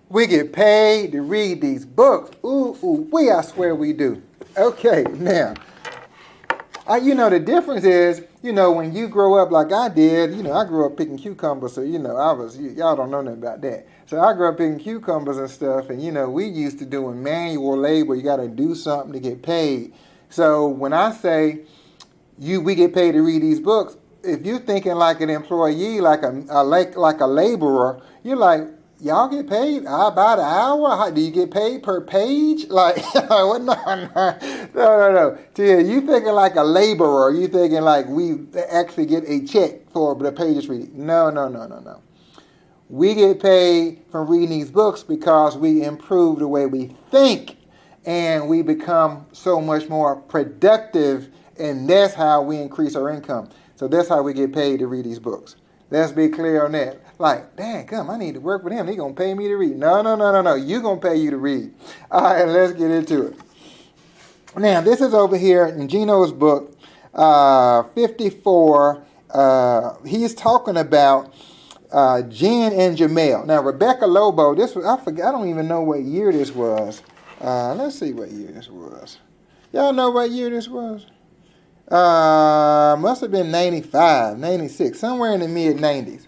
We get paid to read these books. Ooh, I swear we do. Okay, now, the difference is, when you grow up like I did, I grew up picking cucumbers, so, y'all don't know nothing about that. So I grew up picking cucumbers and stuff, and, we used to doing manual labor. You got to do something to get paid. So when I say we get paid to read these books, if you're thinking like an employee, like a laborer, you're like, y'all get paid by the hour? How, do you get paid per page? Like, what? No. You thinking like a laborer. You thinking like we actually get a check for the pages reading. No. We get paid from reading these books because we improve the way we think and we become so much more productive, and that's how we increase our income. So that's how we get paid to read these books. Let's be clear on that. Like, dang, I need to work with him. He's going to pay me to read. No. You're going to pay you to read. All right, let's get into it. Now, this is over here in Geno's book, 54. He's talking about Jen and Jamel. Now, Rebecca Lobo, I forgot, I don't even know what year this was. Let's see what year this was. Y'all know what year this was? Must have been 95, 96, somewhere in the mid-90s.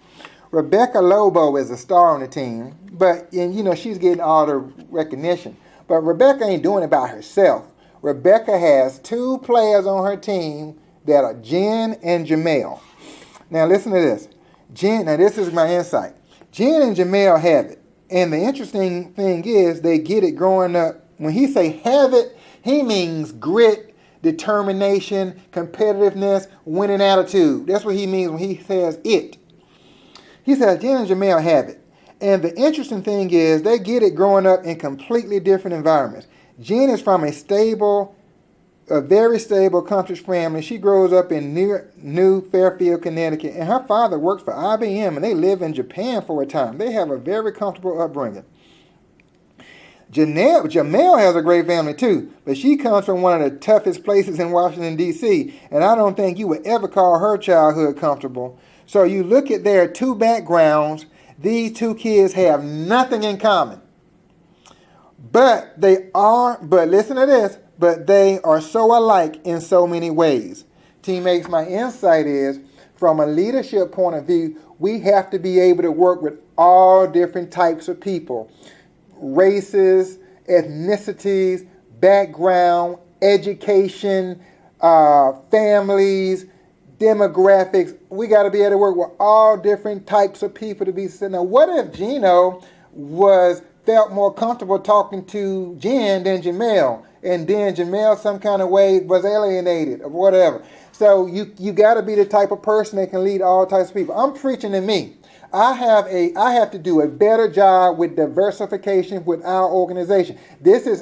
Rebecca Lobo is a star on the team, but she's getting all the recognition. But Rebecca ain't doing it by herself. Rebecca has two players on her team that are Jen and Jamel. Now listen to this. Now this is my insight. Jen and Jamel have it. And the interesting thing is they get it growing up. When he say have it, he means grit, determination, competitiveness, winning attitude. That's what he means when he says it. He says Jen and Jamel have it. And the interesting thing is they get it growing up in completely different environments. Jen is from a very stable country family. She grows up in New Fairfield, Connecticut, and her father works for IBM, and they live in Japan for a time. They have a very comfortable upbringing. Jamel has a great family too, but she comes from one of the toughest places in Washington, D.C., and I don't think you would ever call her childhood comfortable. So you look at their two backgrounds, these two kids have nothing in common. But listen to this, but they are so alike in so many ways. Teammates, my insight is, from a leadership point of view, we have to be able to work with all different types of people. Races, ethnicities, background, education, families, demographics. We got to be able to work with all different types of people to be sitting. Now, what if Geno felt more comfortable talking to Jen than Jamel, and then Jamel some kind of way was alienated or whatever? So you got to be the type of person that can lead all types of people. I'm preaching to me. I have to do a better job with diversification with our organization.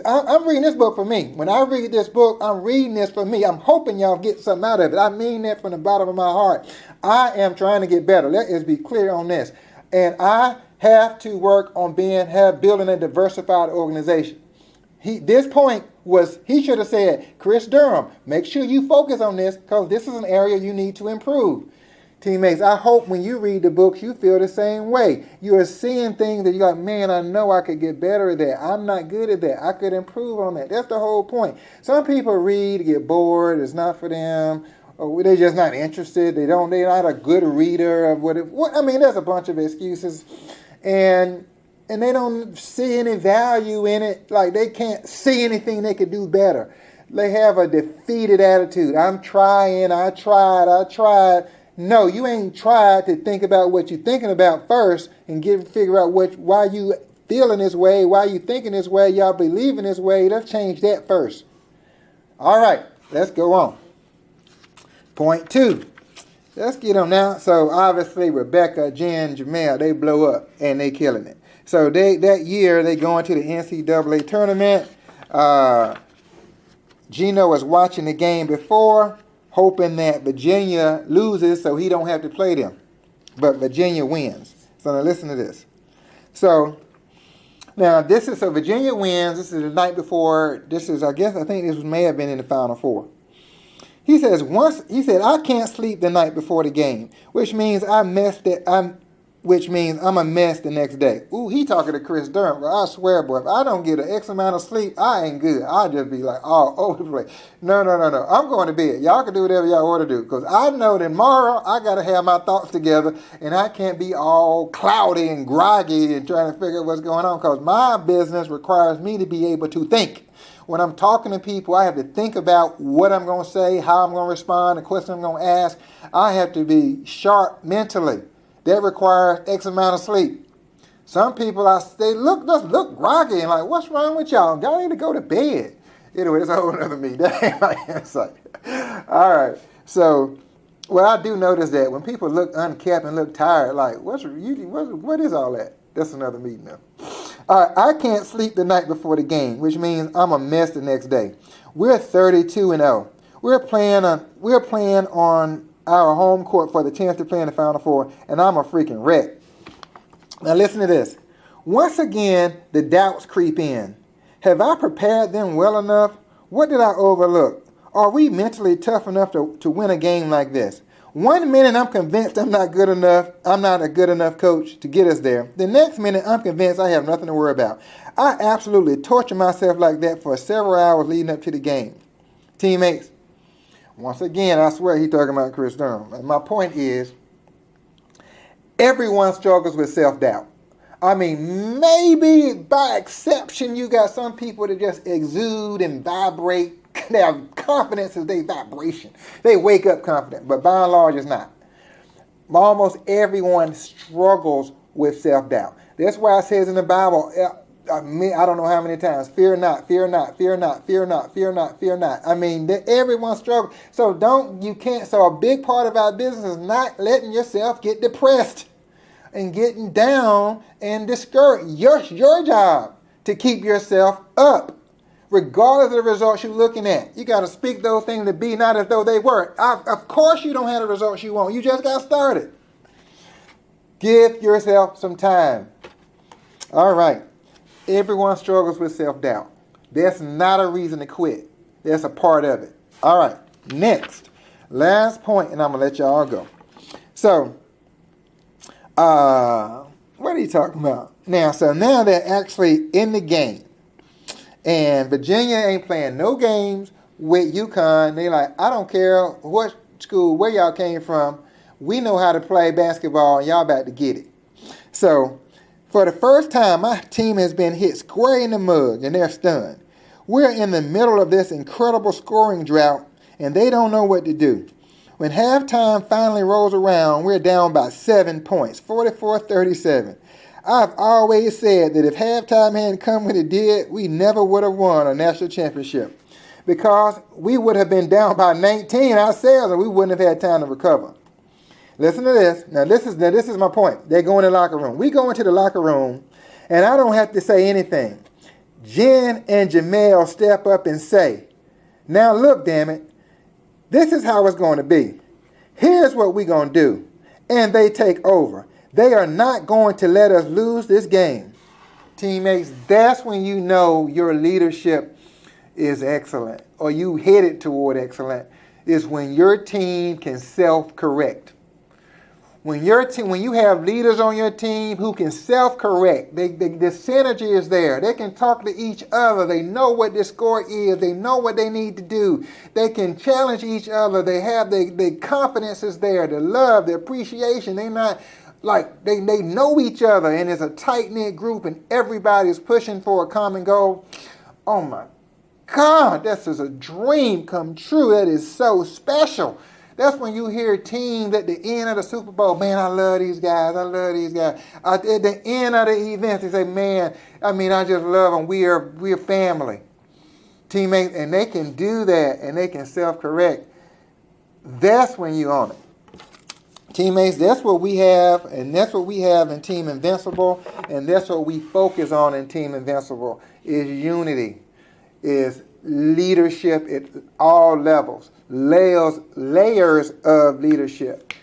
I'm reading this book for me. When I read this book, I'm reading this for me. I'm hoping y'all get something out of it. I mean that from the bottom of my heart. I am trying to get better. Let us be clear on this. And I have to work on building a diversified organization. This point was, he should have said, Chris Durham, make sure you focus on this because this is an area you need to improve. Teammates, I hope when you read the books, you feel the same way. You are seeing things that you're like, man, I know I could get better at that. I'm not good at that. I could improve on that. That's the whole point. Some people read, get bored. It's not for them. Or they're just not interested. They're not a good reader of there's a bunch of excuses. And they don't see any value in it. Like they can't see anything they could do better. They have a defeated attitude. I'm trying. I tried. No, you ain't tried to think about what you're thinking about first and figure out why you feeling this way, why you thinking this way, y'all believing this way. Let's change that first. All right, let's go on. Point 2. Let's get them now. So obviously Rebecca, Jen, Jamel, they blow up and they killing it. So that year they go into the NCAA tournament. Geno was watching the game before, hoping that Virginia loses so he don't have to play them. But Virginia wins. So now listen to this. So now Virginia wins. This is the night before. I think this may have been in the Final Four. He said, I can't sleep the night before the game, which means I messed which means I'm a mess the next day. Ooh, he talking to Chris Durham. But I swear, boy, if I don't get an X amount of sleep, I ain't good. I'll just be like all over the place. No. I'm going to bed. Y'all can do whatever y'all want to do. Because I know that tomorrow I got to have my thoughts together. And I can't be all cloudy and groggy and trying to figure out what's going on. Because my business requires me to be able to think. When I'm talking to people, I have to think about what I'm going to say, how I'm going to respond, the question I'm going to ask. I have to be sharp mentally. That requires X amount of sleep. Some people, they look groggy and like, what's wrong with y'all? Y'all need to go to bed. Anyway, it's a whole other meeting. That ain't my insight. All right. So, well, I do notice that when people look unkept and look tired, like, what is all that? That's another meeting now. All right, I can't sleep the night before the game, which means I'm a mess the next day. We're 32-0. We're playing on our home court for the chance to play in the Final Four, and I'm a freaking wreck. Now listen to this. Once again, the doubts creep in. Have I prepared them well enough? What did I overlook? Are we mentally tough enough to win a game like this? 1 minute I'm convinced I'm not good enough, I'm not a good enough coach to get us there. The next minute I'm convinced I have nothing to worry about. I absolutely torture myself like that for several hours leading up to the game. Teammates, once again, I swear he's talking about Chris Durham. And my point is, everyone struggles with self-doubt. I mean, maybe by exception, you got some people that just exude and vibrate. Their confidence is their vibration. They wake up confident, but by and large, it's not. Almost everyone struggles with self-doubt. That's why it says in the Bible, I don't know how many times, fear not, fear not, fear not, fear not, fear not, fear not. I mean, everyone struggles. So a big part of our business is not letting yourself get depressed and getting down and discouraged. Your job to keep yourself up, regardless of the results you're looking at. You got to speak those things to be not as though they were. Of course you don't have the results you want. You just got started. Give yourself some time. All right. Everyone struggles with self-doubt. That's not a reason to quit. That's a part of it. All right. Next. Last point, and I'm going to let y'all go. So, what are you talking about? Now they're actually in the game. And Virginia ain't playing no games with UConn. They like, I don't care what school, where y'all came from. We know how to play basketball, and y'all about to get it. So, for the first time, my team has been hit square in the mug, and they're stunned. We're in the middle of this incredible scoring drought, and they don't know what to do. When halftime finally rolls around, we're down by 7 points, 44-37. I've always said that if halftime hadn't come when it did, we never would have won a national championship, because we would have been down by 19 ourselves, and we wouldn't have had time to recover. Listen to this. Now this is my point. They go in the locker room. We go into the locker room, and I don't have to say anything. Jen and Jamel step up and say, now look, damn it, this is how it's going to be. Here's what we're going to do. And they take over. They are not going to let us lose this game. Teammates, that's when you know your leadership is excellent, or you headed toward excellent, is when your team can self-correct. When you have leaders on your team who can self-correct, the synergy is there. They can talk to each other. They know what the score is. They know what they need to do. They can challenge each other. They have the confidence is there, the love, the appreciation. They not like they know each other, and it's a tight-knit group, and everybody's pushing for a common goal. Oh my God, this is a dream come true. That is so special. That's when you hear teams at the end of the Super Bowl, man, I love these guys. I love these guys. At the end of the event, they say, man, I just love them. We're family. Teammates, and they can do that, and they can self-correct. That's when you own it. Teammates, that's what we have, and that's what we have in Team Invincible, and that's what we focus on in Team Invincible, is unity, is leadership at all levels, layers of leadership.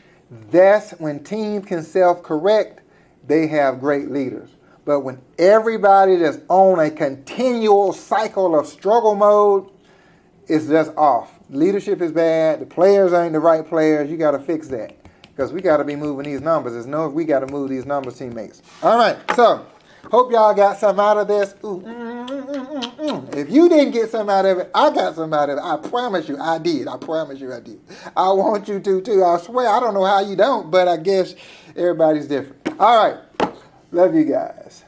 That's when teams can self-correct, they have great leaders. But when everybody that's on a continual cycle of struggle mode, it's just off. Leadership is bad. The players ain't the right players. You got to fix that. because we got to be moving these numbers. We got to move these numbers, teammates. All right, so hope y'all got something out of this. Ooh, If you didn't get something out of it, I got something out of it. I promise you I did. I promise you I did. I want you to too. I swear, I don't know how you don't, but I guess everybody's different. All right, love you guys.